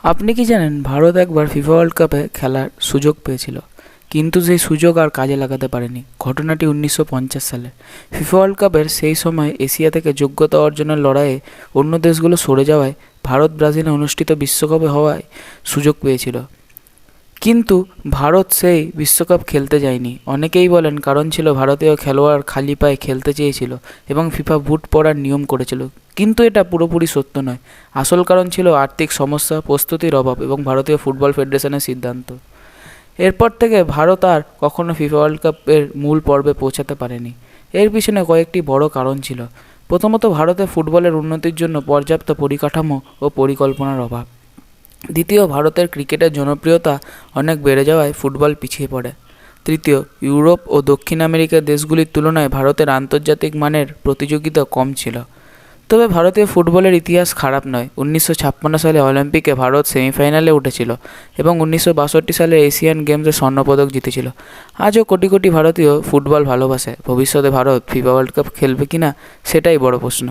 আপনি কি জানেন ভারত একবার ফিফা ওয়ার্ল্ড কাপে খেলার সুযোগ পেয়েছিল, কিন্তু সেই সুযোগ আর কাজে লাগাতে পারেনি। ঘটনাটি 1950 সালে। ফিফা ওয়ার্ল্ড কাপের সেই সময় এশিয়া থেকে যোগ্যতা অর্জনের লড়াইয়ে অন্য দেশগুলো সরে যাওয়ায় ভারত ব্রাজিলে অনুষ্ঠিত বিশ্বকাপে হওয়ায় সুযোগ পেয়েছিল। কিন্তু ভারত সেই বিশ্বকাপ খেলতে যায়নি। অনেকেই বলেন কারণ ছিল ভারতীয় খেলোয়াড় খালি পায়ে খেলতে চেয়েছিল এবং ফিফা বুট পরার নিয়ম করেছিল, কিন্তু এটা পুরোপুরি সত্য নয়। আসল কারণ ছিল আর্থিক সমস্যা, প্রস্তুতির অভাব এবং ভারতীয় ফুটবল ফেডারেশনের সিদ্ধান্ত। এরপর থেকে ভারত আর কখনো ফিফা ওয়ার্ল্ড কাপের মূল পর্বে পৌঁছাতে পারেনি। এর পিছনে কয়েকটি বড় কারণ ছিল। প্রথমত, ভারতে ফুটবলের উন্নতির জন্য পর্যাপ্ত পরিকাঠামো ও পরিকল্পনার অভাব। দ্বিতীয়, ভারতের ক্রিকেটের জনপ্রিয়তা অনেক বেড়ে যাওয়ায় ফুটবল পিছিয়ে পড়ে। তৃতীয়, ইউরোপ ও দক্ষিণ আমেরিকার দেশগুলির তুলনায় ভারতের আন্তর্জাতিক মানের প্রতিযোগিতা কম ছিল। তবে ভারতীয় ফুটবলের ইতিহাস খারাপ নয়। 1956 সালে অলিম্পিকে ভারত সেমিফাইনালে উঠেছিল এবং 1962 সালে এশিয়ান গেমসে স্বর্ণপদক জিতেছিল। আজও কোটি কোটি ভারতীয় ফুটবল ভালোবাসে। ভবিষ্যতে ভারত ফিফা ওয়ার্ল্ড কাপ খেলবে কিনা সেটাই বড় প্রশ্ন।